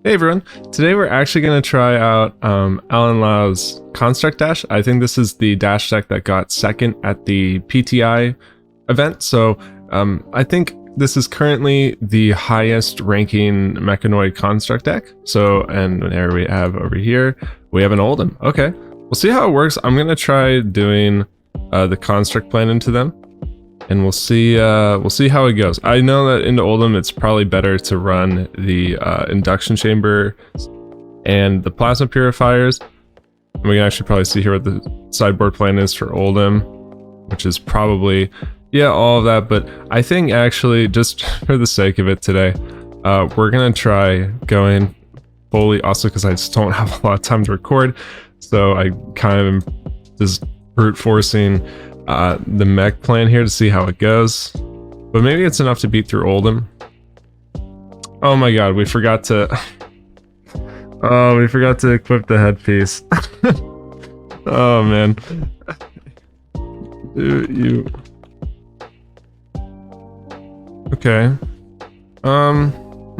Hey everyone, today we're actually going to try out Alan Lau's Construct Dash. I think this is the dash deck that got second at the PTI event, so I think this is currently the highest ranking Mechanoid Construct deck. So, and there we have over here, we have an Oldhim. Okay, we'll see how it works. I'm going to try doing the Construct plan into them, and we'll see how it goes. I know that into Oldhim it's probably better to run the induction chamber and the plasma purifiers. And we can actually probably see here what the sideboard plan is for Oldhim, which is probably, yeah, all of that. But I think actually, just for the sake of it today, we're gonna try going fully, also because I just don't have a lot of time to record. So I kind of am just brute forcing the mech plan here to see how it goes, but maybe it's enough to beat through Oldhim. Oh my god, we forgot to equip the headpiece. Oh man. You okay,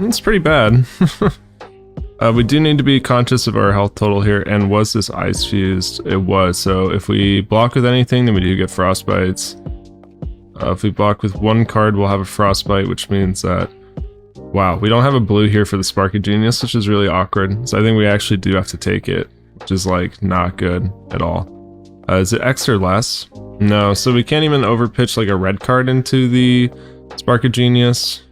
it's pretty bad. We do need to be conscious of our health total here, and was this ice fused? It was, so if we block with anything, then we do get frostbites. If we block with one card, we'll have a frostbite, which means that, wow, we don't have a blue here for the Spark of Genius, which is really awkward. So I think we actually do have to take it, which is like not good at all. Is it X or less? No, so we can't even overpitch like a red card into the Spark of Genius.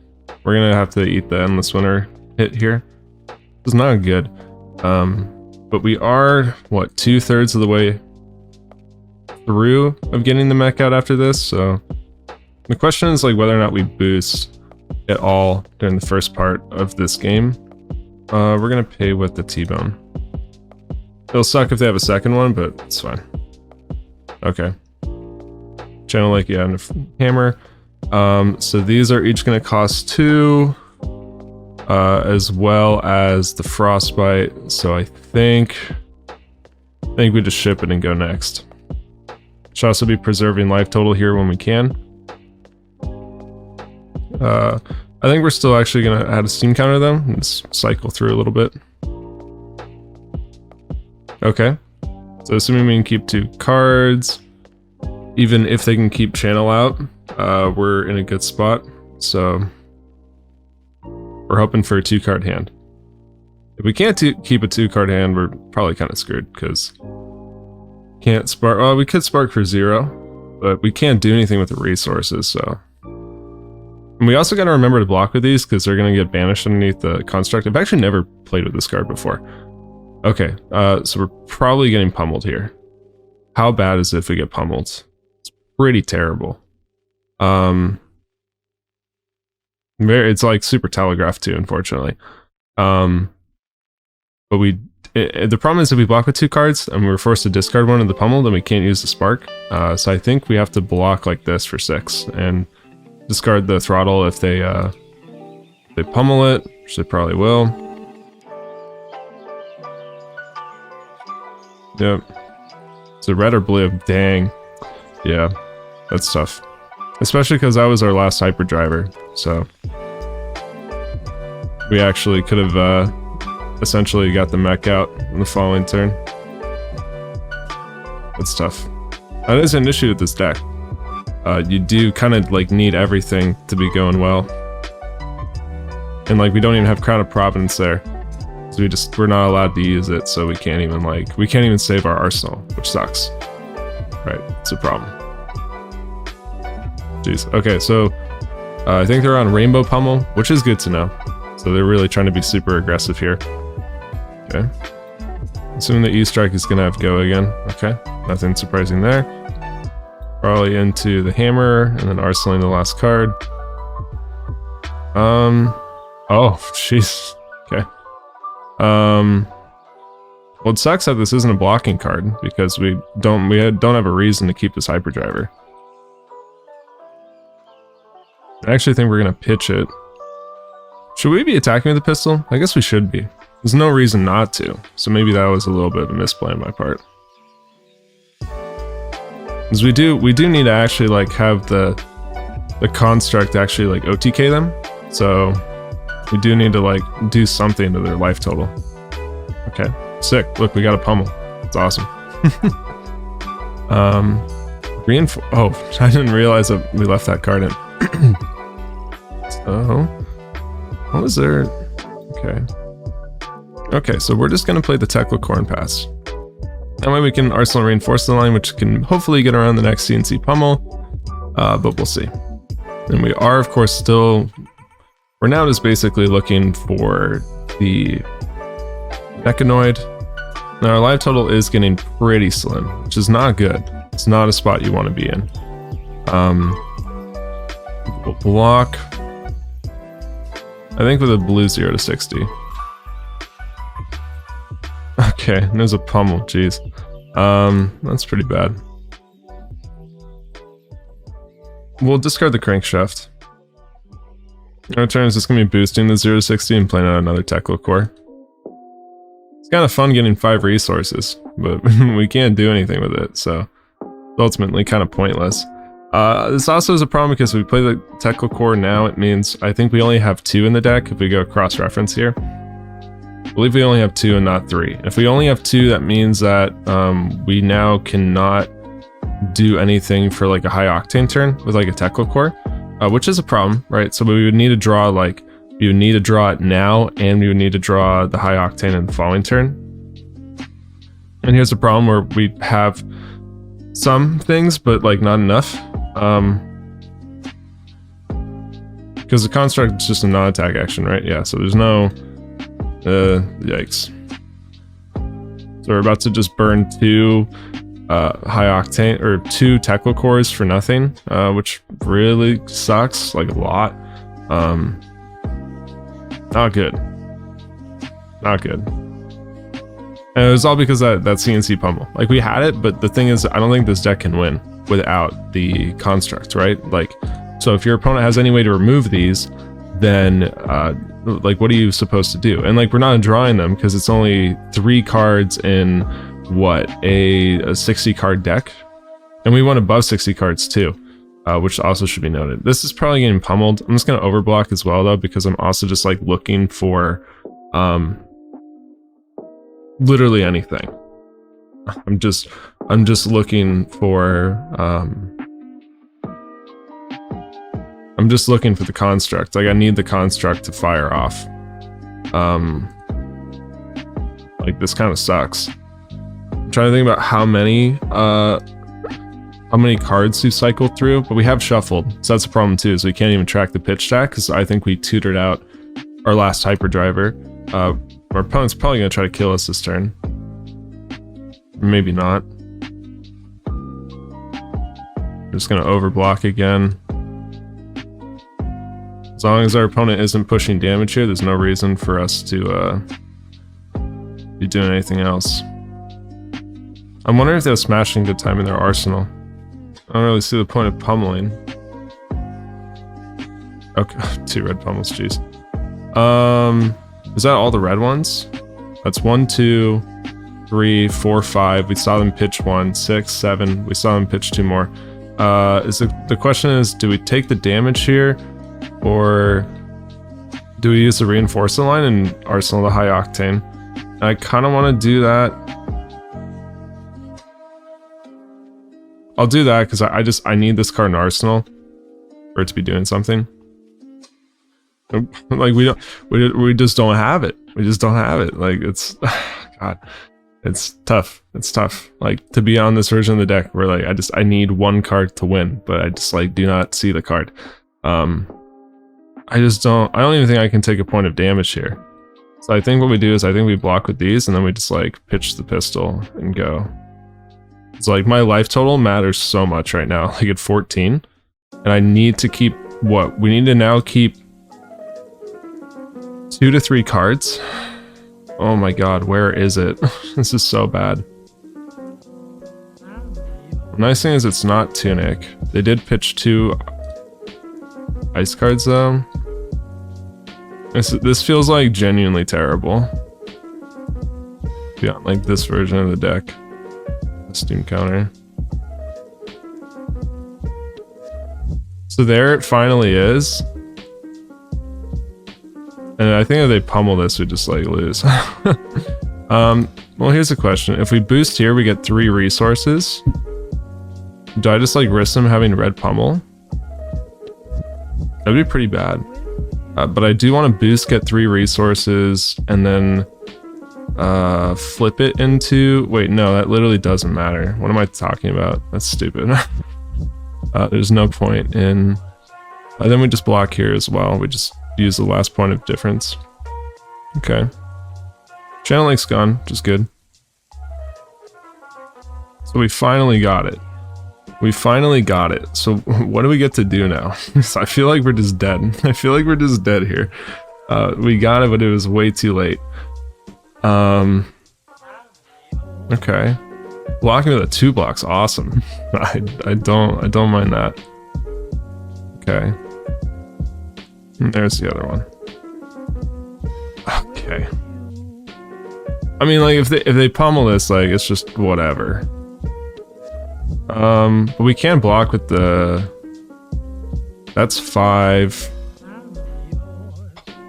We're gonna have to eat the Endless Winter hit here. It's not good, but we are, what, 2/3 of the way through of getting the mech out after this, so the question is like whether or not we boost at all during the first part of this game. We're gonna pay with the T-Bone. It'll suck if they have a second one, but it's fine. Okay. Channel Lake, yeah, and a hammer. So these are each gonna cost 2. As well as the frostbite, so I think we just ship it and go next. Should also be preserving life total here when we can. I think we're still actually gonna add a steam counter though, and just cycle through a little bit. Okay, so assuming we can keep 2 cards, even if they can keep channel out, we're in a good spot. So we're hoping for a 2-card hand. If we can't keep a 2-card hand, we're probably kind of screwed, because can't spark. Well, we could spark for 0, but we can't do anything with the resources. So, and we also got to remember to block with these because they're going to get banished underneath the construct. I've actually never played with this card before. Okay, so we're probably getting pummeled here. How bad is it if we get pummeled? It's pretty terrible. It's like super telegraphed too, unfortunately. But the problem is if we block with 2 cards and we're forced to discard one of the pummel, then we can't use the spark. So I think we have to block like this for 6 and discard the throttle if they pummel it, which they probably will. Yep. So red or blue? Dang. Yeah, that's tough. Especially because that was our last hyperdriver, so we actually could have essentially got the mech out in the following turn. That's tough. That is an issue with this deck. You do kind of like need everything to be going well, and like we don't even have Crown of Providence there, so we're not allowed to use it, so we can't even save our arsenal, which sucks. Right, it's a problem. Jeez. Okay, so I think they're on Rainbow Pummel, which is good to know. So they're really trying to be super aggressive here. Okay. Assuming the E-Strike is gonna have go again. Okay, nothing surprising there. Probably into the hammer, and then arsenaling the last card. Oh, jeez. Okay. Well, it sucks that this isn't a blocking card, because we don't have a reason to keep this hyperdriver. I actually think we're gonna pitch it. Should we be attacking with the pistol? I guess we should be. There's no reason not to, so maybe that was a little bit of a misplay on my part. Because we do need to actually like have the construct actually like OTK them. So We do need to like do something to their life total. Okay, sick. Look, we got a pummel. It's awesome. Oh, I didn't realize that we left that card in. So, what was there? Okay. Okay, so we're just gonna play the Tekla Corn Pass. That way we can Arsenal reinforce the line, which can hopefully get around the next CNC pummel, but we'll see. And we are, of course, still... We're now just basically looking for the Mechanoid. Now our life total is getting pretty slim, which is not good. It's not a spot you want to be in. We'll block, I think, with a blue 0 to 60. Okay, there's a pummel, jeez. That's pretty bad. We'll discard the crankshaft. Our turn is just going to be boosting the 0 to 60 and playing out another Tekla core. It's kind of fun getting 5 resources, but we can't do anything with it, so it's ultimately kind of pointless. This also is a problem because if we play the Tekla core now, it means I think we only have 2 in the deck if we go cross-reference here. I believe we only have 2 and not 3. If we only have 2, that means that we now cannot do anything for like a high octane turn with like a Tekla core, which is a problem, right? So we would need to draw like, we would need to draw it now, and we would need to draw the high octane in the following turn. And here's the problem where we have some things, but like not enough. Because the construct is just a non-attack action, right? Yeah, so there's no... yikes. So we're about to just burn 2 high octane, or 2 Tekla cores for nothing, which really sucks, like a lot. Not good. Not good. And it was all because that CNC pummel. Like, we had it, but the thing is, I don't think this deck can win without the construct, right? Like, so if your opponent has any way to remove these, then like, what are you supposed to do? And like, we're not drawing them because it's only 3 cards in what, a 60 card deck, and we went above 60 cards too, which also should be noted. This is probably getting pummeled. I'm just gonna overblock as well though, because I'm also just like looking for literally anything. I'm just looking for I'm just looking for the construct. Like, I need the construct to fire off. Like, this kind of sucks. I'm trying to think about how many cards to cycle through, but we have shuffled, so that's a problem too, so we can't even track the pitch stack, because I think we tutored out our last hyperdriver. Our opponent's probably going to try to kill us this turn. Maybe not. Just going to overblock again. As long as our opponent isn't pushing damage here, there's no reason for us to be doing anything else. I'm wondering if they have smashing good time in their arsenal. I don't really see the point of pummeling. Okay, 2 red pummels, jeez. Is that all the red ones? That's 1, 2, 3, 4, 5. We saw them pitch 1, 6, 7. We saw them pitch 2 more. The question is, do we take the damage here, or do we use the reinforcement line and arsenal the high octane? And I kind of want to do that. I'll do that because I need this card in arsenal for it to be doing something. Like, we just don't have it. We just don't have it. Like, it's God, it's tough. It's tough. Like, to be on this version of the deck where like I need 1 card to win, but I just like do not see the card. I don't even think I can take a point of damage here. So I think what we do is I think we block with these, and then we just like pitch the pistol and go. It's like, my life total matters so much right now, like at 14, and I need to keep what? We need to now keep 2 to 3 cards. Oh my god, where is it? This is so bad. The nice thing is it's not Tunic. They did pitch 2 ice cards though. This feels like genuinely terrible. Yeah, like this version of the deck. The Steam counter. So there it finally is. And I think if they pummel this, we just like lose. Well, here's the question. If we boost here, we get 3 resources. Do I just like risk them having red pummel? That'd be pretty bad. But I do want to boost, get 3 resources, and then flip it into... Wait, no, that literally doesn't matter. What am I talking about? That's stupid. There's no point in... then we just block here as well. We just use the last point of difference. Okay. Channel link's gone, which is good. So we finally got it. We finally got it. So what do we get to do now? I feel like we're just dead. I feel like we're just dead here. We got it, but it was way too late. Okay. Blocking with a 2 blocks, awesome. I don't mind that. Okay. And there's the other one. Okay. I mean, like, if they pummel this, like, it's just whatever. But we can block with the... That's 5.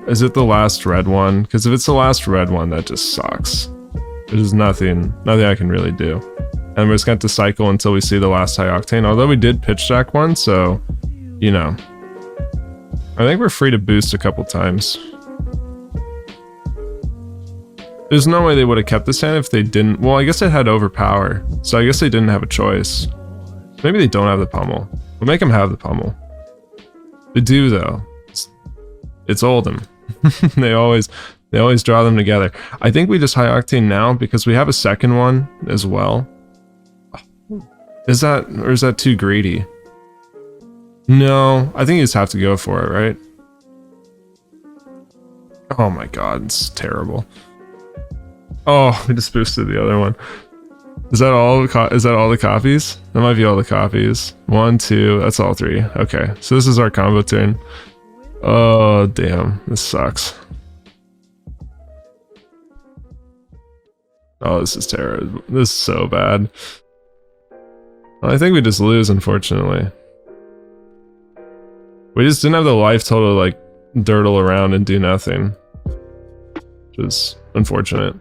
Is it the last red one? Because if it's the last red one, that just sucks. There's nothing I can really do. And we're just going to cycle until we see the last high octane. Although we did pitch jack one, so, you know. I think we're free to boost a couple times. There's no way they would have kept this hand if they didn't... Well, I guess it had overpower, so I guess they didn't have a choice. Maybe they don't have the pummel. We'll make them have the pummel. They do, though. It's Oldhim. They always draw them together. I think we just high octane now because we have a second one as well. Is that... or is that too greedy? No, I think you just have to go for it, right? Oh my god, it's terrible. Oh, we just boosted the other one. Is that all? Is that all the copies? That might be all the copies. 1, 2. That's all 3. Okay, so this is our combo turn. Oh damn, this sucks. Oh, this is terrible. This is so bad. I think we just lose, unfortunately. We just didn't have the life total to like dirtle around and do nothing, which is unfortunate.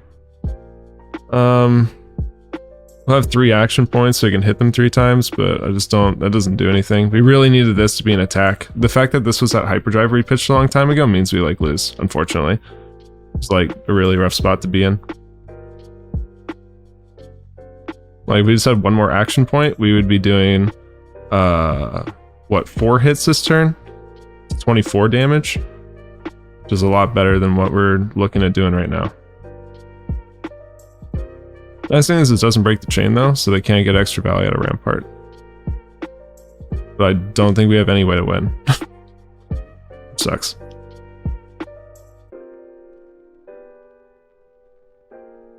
We'll have 3 action points so we can hit them 3 times, but I just don't... That doesn't do anything. We really needed this to be an attack. The fact that this was that hyperdrive we pitched a long time ago means we like lose, unfortunately. It's like a really rough spot to be in. Like if we just had 1 more action point, we would be doing what, 4 hits this turn? 24 damage, which is a lot better than what we're looking at doing right now. Nice thing is it doesn't break the chain though, so they can't get extra value out of Rampart. But I don't think we have any way to win. Sucks.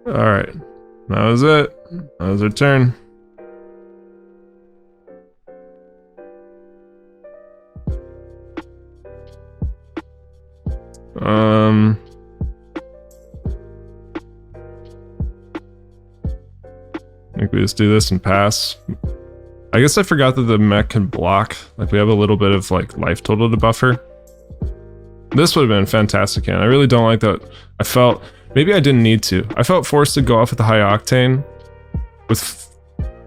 Alright, that was it. That was our turn. I think we just do this and pass. I guess I forgot that the mech can block. Like we have a little bit of like life total to buffer. This would have been a fantastic hand. I really don't like that. I felt, maybe I didn't need to. I felt forced to go off with the high octane with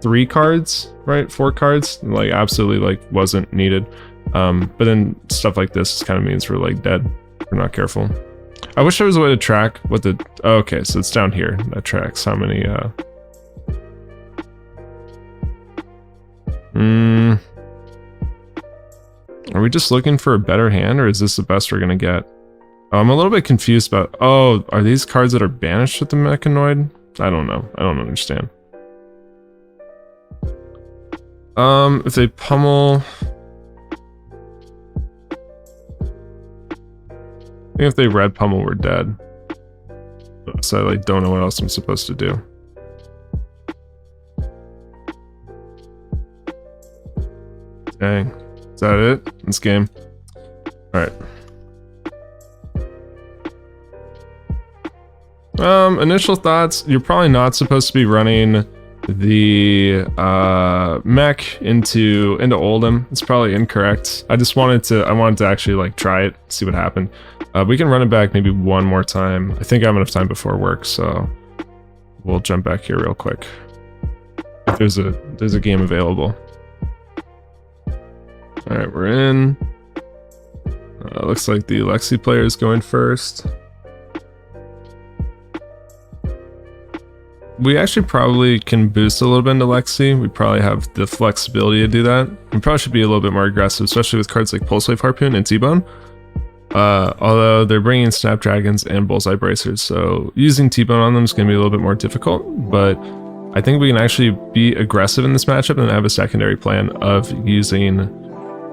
3 cards, right? 4 cards, like absolutely like wasn't needed. But then stuff like this kind of means we're like dead. We're not careful. I wish there was a way to track what the... Oh, okay, so it's down here. That tracks how many... Are we just looking for a better hand, or is this the best we're gonna get? Oh, I'm a little bit confused about... Oh, are these cards that are banished with the Mechanoid? I don't know. I don't understand. If they pummel... I think if they red pummel, we're dead. So I like don't know what else I'm supposed to do. Dang. Is that it? This game? Alright. Initial thoughts, you're probably not supposed to be running the mech into Oldhim. It's probably incorrect. I wanted to actually like try it, see what happened. We can run it back maybe one more time. I think I have enough time before work, so we'll jump back here real quick. If there's a game available. All right, we're in. Looks like the Lexi player is going first. We actually probably can boost a little bit into Lexi. We probably have the flexibility to do that. We probably should be a little bit more aggressive, especially with cards like Pulse Wave Harpoon and T-Bone. Although they're bringing Snapdragons and Bullseye Bracers, so using T-Bone on them is going to be a little bit more difficult, but I think we can actually be aggressive in this matchup and have a secondary plan of using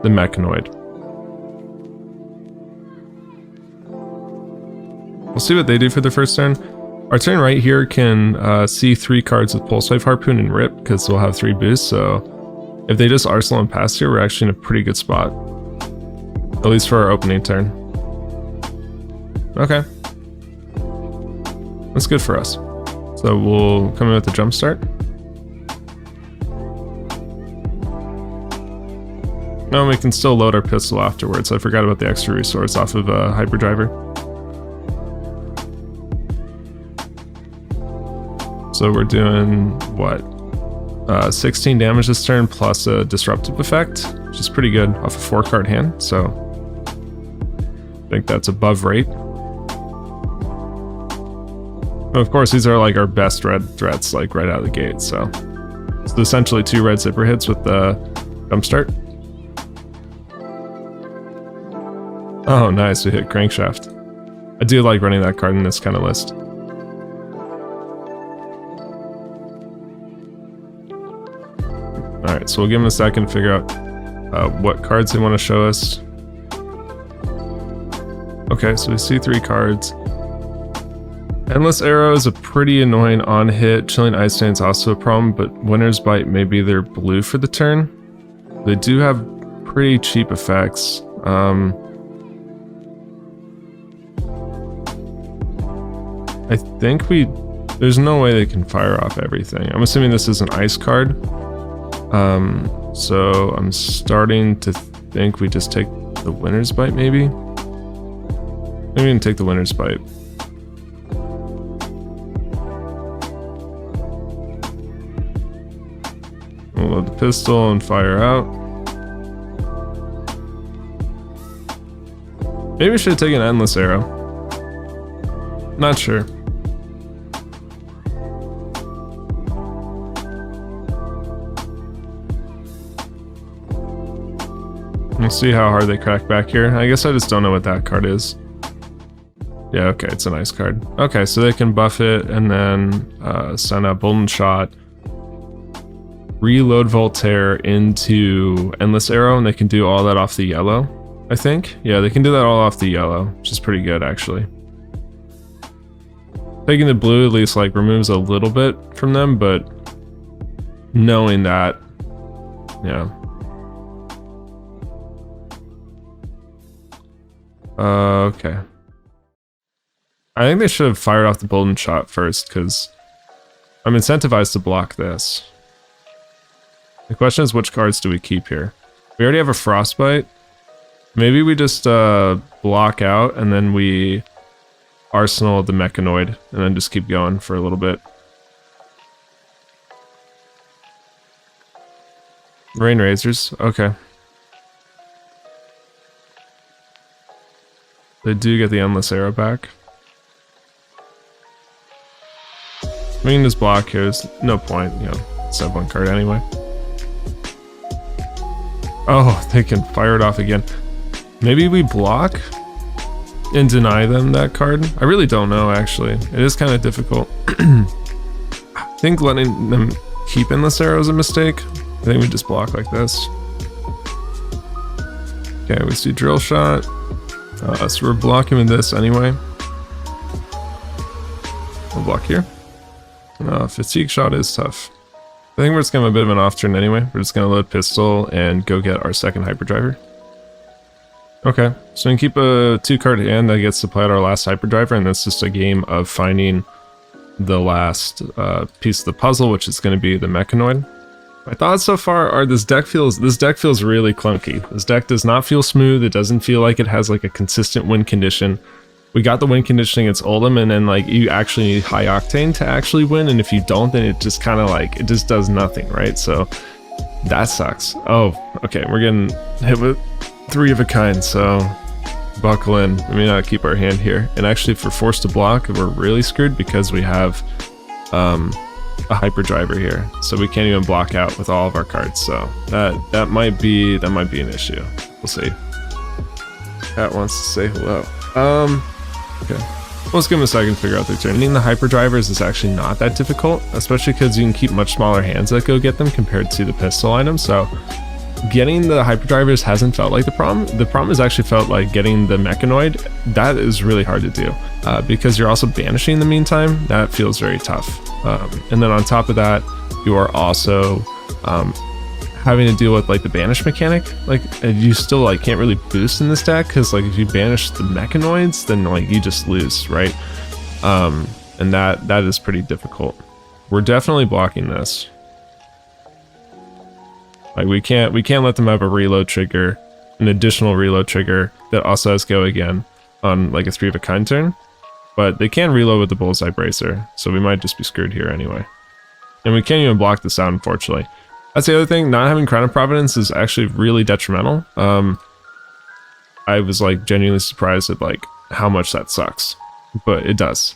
the Mechanoid. We'll see what they do for the first turn. Our turn right here can see 3 cards with Pulse Wave Harpoon and Rip, because we'll have 3 boosts, so if they just Arsenal and pass here, we're actually in a pretty good spot. At least for our opening turn. Okay. That's good for us. So we'll come in with the jump start. No, we can still load our pistol afterwards. I forgot about the extra resource off of Hyperdriver. So we're doing, what? 16 damage this turn plus a disruptive effect, which is pretty good off a 4-card hand, so I think that's above rate. Of course, these are like our best red threats, like right out of the gate, so it's essentially 2 red zipper hits with the jump start. Oh, nice, we hit Crankshaft. I do like running that card in this kind of list. Alright, so we'll give them a second to figure out what cards they want to show us. Okay, so we see 3 cards. Endless Arrow is a pretty annoying on-hit. Chilling Ice Stain's also a problem, but Winter's Bite, maybe they're blue for the turn. They do have pretty cheap effects. I think there's no way they can fire off everything. I'm assuming this is an ice card. So I'm starting to think we just take the Winter's Bite, maybe? Maybe we can take the Winter's Bite. We'll load the pistol and fire out. Maybe we should have taken Endless Arrow. Not sure. We'll see how hard they crack back here. I guess I just don't know what that card is. Yeah, okay, it's an ice card. Okay, so they can buff it and then send out Bolden Shot, reload Voltaire into Endless Arrow, and they can do all that off the yellow, I think. Yeah, they can do that all off the yellow, which is pretty good, actually. Taking the blue at least like removes a little bit from them, but knowing that, yeah. Okay. I think they should have fired off the Bolden Shot first, because I'm incentivized to block this. The question is, which cards do we keep here? We already have a Frostbite. Maybe we just block out, and then we Arsenal the Mechanoid, and then just keep going for a little bit. Rain Razors, okay. They do get the Endless Arrow back. We can just block here, there's no point, you know, it's have 1 card anyway. Oh, they can fire it off again. Maybe we block and deny them that card? I really don't know, actually. It is kind of difficult. I think letting them keep Endless Arrow is a mistake. I think we just block like this. Okay, we see Drill Shot. So we're blocking with this anyway. We'll block here. Fatigue Shot is tough. I think we're just gonna have a bit of an off turn anyway. We're just gonna load pistol and go get our second Hyperdriver. Okay, so we can keep a 2-card hand that gets to play out our last Hyperdriver, and that's just a game of finding the last piece of the puzzle, which is going to be the Mechanoid. My thoughts so far are this deck feels really clunky. This deck does not feel smooth. It doesn't feel like it has like a consistent win condition. We got the win conditioning, it's Oldhim, and then like you actually need high octane to actually win, and if you don't, then it just kind of like, it just does nothing, right? So that sucks. Oh, okay, we're getting hit with 3 of a kind, so buckle in. We may not keep our hand here. And actually for forced to block, we're really screwed because we have a hyperdriver here, so we can't even block out with all of our cards. So that might be an issue. We'll see. Cat wants to say hello. Okay. Let's give him a second to figure out their turn. Getting the hyperdrivers is actually not that difficult, especially because you can keep much smaller hands that go get them compared to the pistol items. So getting the hyperdrivers hasn't felt like the problem. The problem has actually felt like getting the Mechanoid. That is really hard to do because you're also banishing in the meantime. That feels very tough. And then on top of that, you are also having to deal with like the banish mechanic. Like you still like can't really boost in this deck because like if you banish the Mechanoids, then like you just lose, right? And that is pretty difficult. We're definitely blocking this. Like we can't let them have a reload trigger, an additional reload trigger that also has go again on like a 3 of a kind turn. But they can reload with the bullseye bracer, so we might just be screwed here anyway. And we can't even block this out, unfortunately. That's the other thing, not having Crown of Providence is actually really detrimental. I was like genuinely surprised at like how much that sucks, but it does.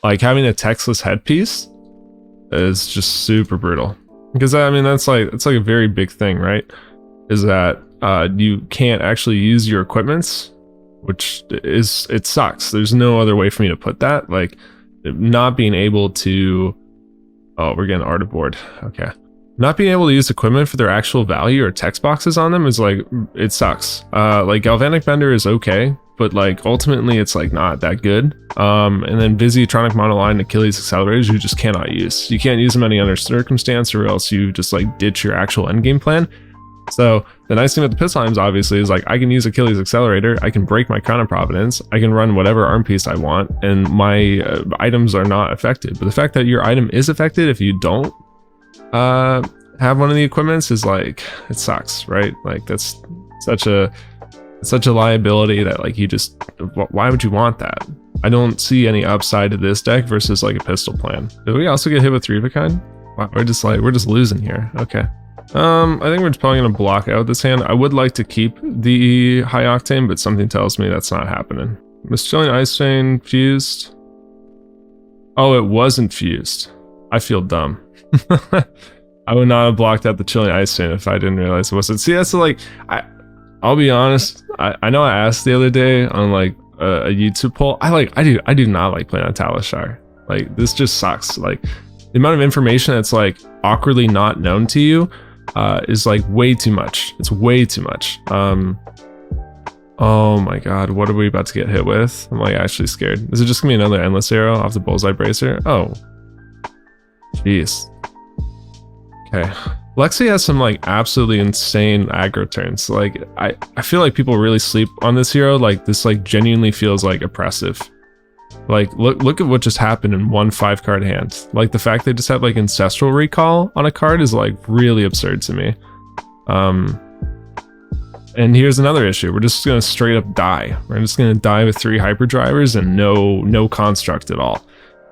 Like having a textless headpiece is just super brutal. Because I mean, it's like a very big thing, right? Is that you can't actually use your equipments, which is, it sucks. There's no other way for me to put that. Like not being able to, oh, we're getting art aboard. Okay. Not being able to use equipment for their actual value or text boxes on them is like, it sucks. Like Galvanic Bender is okay, but like ultimately it's like not that good. And then Visitronic Monoline, Achilles Accelerators, you just cannot use. You can't use them any other circumstance or else you just like ditch your actual endgame plan. So the nice thing with the pistol items obviously is like I can use Achilles Accelerator, I can break my Crown of Providence, I can run whatever arm piece I want, and my items are not affected. But the fact that your item is affected if you don't have one of the equipments is like, it sucks, right? Like that's such a liability that like you just, why would you want that? I don't see any upside to this deck versus like a pistol plan. Did we also get hit with 3 of a kind? Wow, we're just losing here. Okay. I think we're just probably gonna block out this hand. I would like to keep the high octane, but something tells me that's not happening. Mistilling Ice Vein fused. Oh, it wasn't fused. I feel dumb. I would not have blocked out the Chilling Ice Vein if I didn't realize it wasn't. See, that's like, I'll be honest. I know I asked the other day on like a YouTube poll. I do not like playing on Talishar. Like this just sucks. Like the amount of information that's like awkwardly not known to you is like way too much. It's way too much. Oh my god, what are we about to get hit with? I'm like actually scared. Is it just gonna be another endless arrow off the bullseye bracer? Oh, jeez. Okay. Lexi has some like absolutely insane aggro turns. Like I feel like people really sleep on this hero. Like this like genuinely feels like oppressive. Like look at what just happened in one 5-card hand. Like the fact they just have like ancestral recall on a card is like really absurd to me. And here's another issue. We're just gonna straight up die. We're just gonna die with 3 hyperdrivers and no construct at all.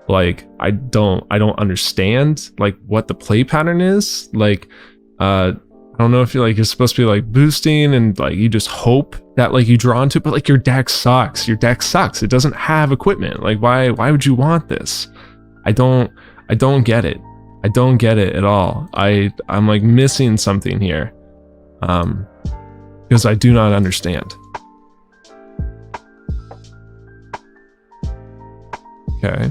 Like I don't understand like what the play pattern is. Like I don't know if you're supposed to be like boosting and like you just hope that like you draw into it, but like your deck sucks. Your deck sucks. It doesn't have equipment. Like why would you want this? I don't get it. I don't get it at all. I'm like missing something here. Because I do not understand. Okay.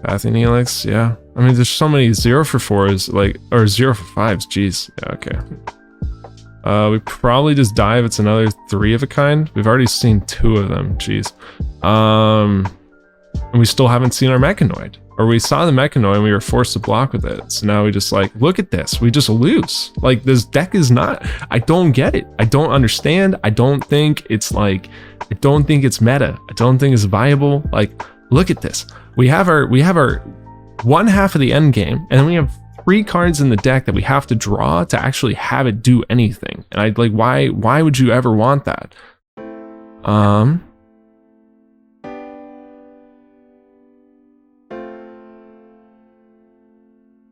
Pathing Helix, yeah. I mean, there's so many 0-for-4s, like, or 0-for-5s, jeez. Yeah, okay. We probably just die if it's another 3 of a kind. We've already seen 2 of them, jeez. And we still haven't seen our Mechanoid. Or we saw the Mechanoid and we were forced to block with it. So now we just like, look at this, we just lose. Like this deck is not, I don't get it. I don't understand. I don't think it's like, I don't think it's meta. I don't think it's viable. Like, look at this. we have our one half of the end game, and then we have 3 cards in the deck that we have to draw to actually have it do anything. And I'd like, why would you ever want that?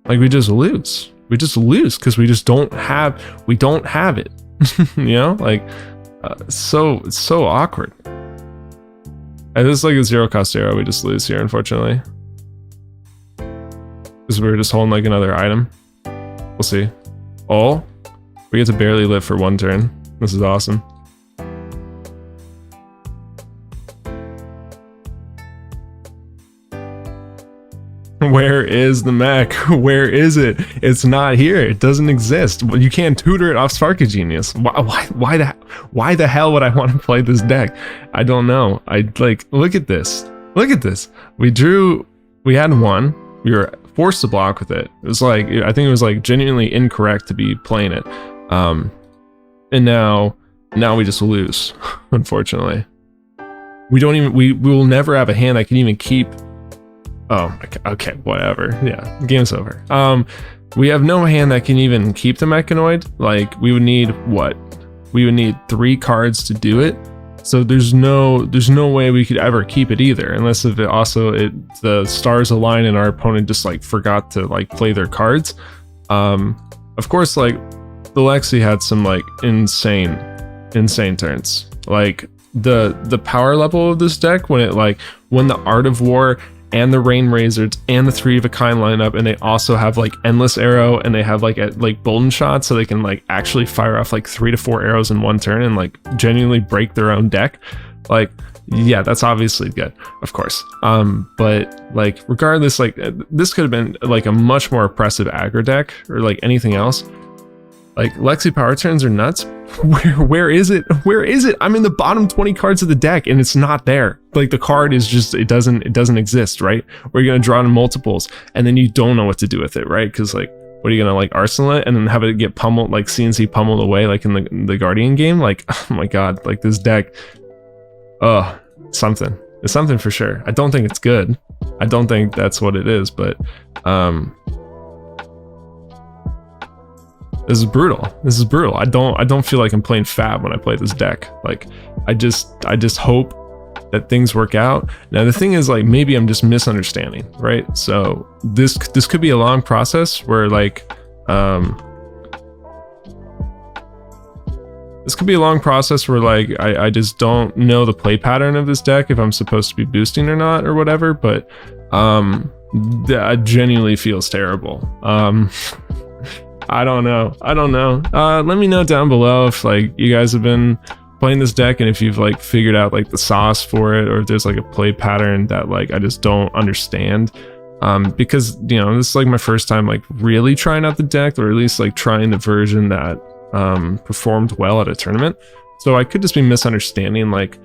Like, we just lose because we don't have it. You know, like, it's so awkward. And this is like a 0-cost arrow. We just lose here, unfortunately, because we were just holding like another item. We'll see. Oh, we get to barely live for 1 turn. This is awesome. Where is the mech? Where is it? It's not here. It doesn't exist. You can't tutor it off Spark of Genius. Why the hell would I want to play this deck? I don't know. Look at this. Look at this. We had 1. We were forced to block with it. It was like, I think it was like genuinely incorrect to be playing it. And now we just lose, unfortunately. We will never have a hand that can even keep. Oh, okay, whatever. Yeah, game's over. We have no hand that can even keep the Mechanoid. Like, we would need what? We would need 3 cards to do it. So there's no way we could ever keep it either, unless if the stars align and our opponent just like forgot to like play their cards. Of course, like the Lexi had some like insane turns. Like the power level of this deck when the Art of War and the Rain Razors and the 3 of a kind line up, and they also have like Endless Arrow, and they have like Bolden Shot, so they can like actually fire off like 3 to 4 arrows in 1 turn and like genuinely break their own deck. Like, yeah, that's obviously good, of course. But like regardless, like this could have been like a much more oppressive aggro deck or like anything else. Like, Lexi power turns are nuts. Where is it? Where is it? I'm in the bottom 20 cards of the deck and it's not there. Like, the card is just, it doesn't exist, right? Or you're gonna draw in multiples and then you don't know what to do with it, right? Because like, what are you gonna like arsenal it and then have it get pummeled, like CNC pummeled away like in the Guardian game? Like, oh my god, like this deck, it's something for sure. I don't think it's good. I don't think that's what it is, but this is brutal. I don't feel like I'm playing fab when I play this deck. Like, I just hope that things work out. Now the thing is, like, maybe I'm just misunderstanding, right? So this could be a long process where like I just don't know the play pattern of this deck, if I'm supposed to be boosting or not or whatever, but that genuinely feels terrible. I don't know. Let me know down below if like you guys have been playing this deck and if you've like figured out like the sauce for it, or if there's like a play pattern that like I just don't understand. Because, you know, this is like my first time like really trying out the deck, or at least like trying the version that performed well at a tournament. So I could just be misunderstanding like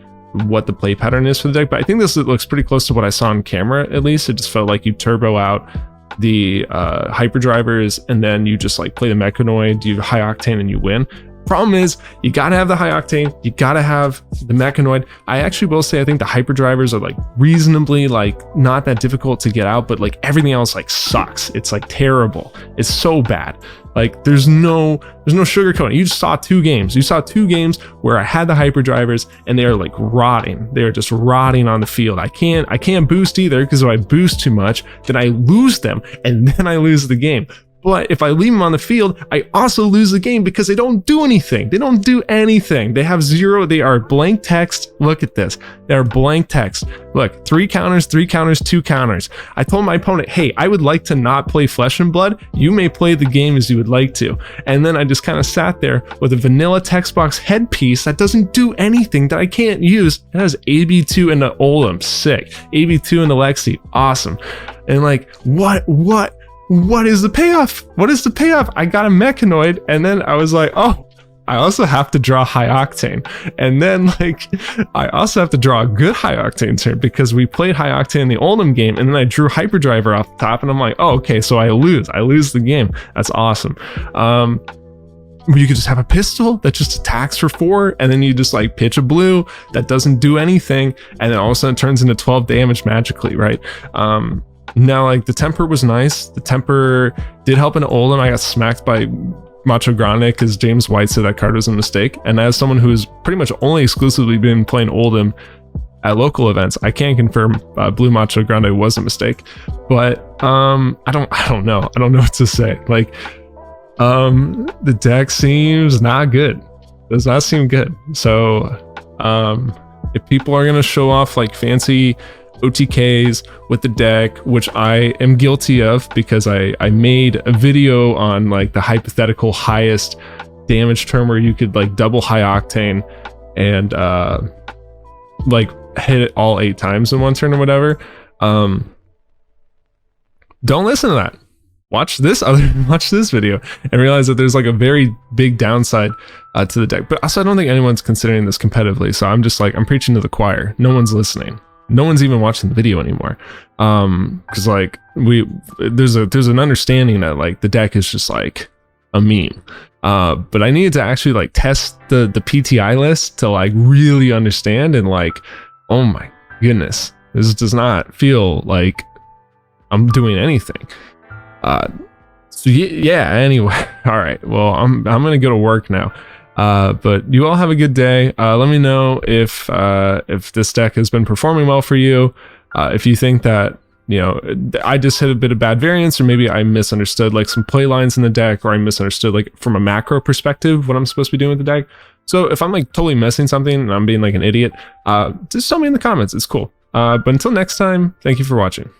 what the play pattern is for the deck, but I think this looks pretty close to what I saw on camera. At least it just felt like you turbo out the hyperdrivers and then you just like play the Mechanoid, you high octane and you win. Problem is, you gotta have the high octane, you gotta have the Mechanoid. I actually will say I think the hyperdrivers are like reasonably like not that difficult to get out, but like everything else like sucks. It's like terrible. It's so bad. Like there's no sugarcoating. You just saw 2 games. You saw 2 games where I had the hyperdrivers and they are like rotting. They are just rotting on the field. I can't boost either, because if I boost too much, then I lose them and then I lose the game. But if I leave them on the field, I also lose the game because they don't do anything. They don't do anything. They have 0. They are blank text. Look at this. They are blank text. Look, 3 counters, 3 counters, 2 counters. I told my opponent, hey, I would like to not play Flesh and Blood. You may play the game as you would like to. And then I just kind of sat there with a vanilla text box headpiece that doesn't do anything, that I can't use. It has AB2 and the Oldhim. Sick. AB2 and the Lexi. Awesome. And like, what is the payoff? What is the payoff? I got a Mechanoid, and then I was like, oh, I also have to draw high octane. And then like, I also have to draw a good high octane turn, because we played high octane in the Oldhim game, and then I drew hyperdriver off the top, and I'm like, oh, okay, so I lose the game. That's awesome. you could just have a pistol that just attacks for 4, and then you just like pitch a blue that doesn't do anything, and then all of a sudden it turns into 12 damage magically, right? Now, like, the temper was nice. The temper did help in Oldhim. I got smacked by Macho Grande because James White said that card was a mistake. And as someone who has pretty much only exclusively been playing Oldhim at local events, I can confirm Blue Macho Grande was a mistake. But I don't know. I don't know what to say. Like, the deck seems not good. Does not seem good. So if people are gonna show off like fancy OTKs with the deck, which I am guilty of because I made a video on like the hypothetical highest damage turn where you could like double high octane and like hit it all 8 times in one turn or whatever. Don't listen to that. Watch this video and realize that there's like a very big downside to the deck. But also, I don't think anyone's considering this competitively, so I'm just like, I'm preaching to the choir. No one's listening. No one's even watching the video anymore, because like there's an understanding that like the deck is just like a meme, but I needed to actually like test the PTI list to like really understand, and like, oh my goodness, this does not feel like I'm doing anything. So yeah, anyway, all right, well, I'm gonna go to work now. But you all have a good day. Let me know if this deck has been performing well for you. If you think that, you know, I just hit a bit of bad variance, or maybe I misunderstood like some play lines in the deck, or I misunderstood like from a macro perspective what I'm supposed to be doing with the deck. So if I'm like totally missing something and I'm being like an idiot, just tell me in the comments. It's cool. But until next time, thank you for watching.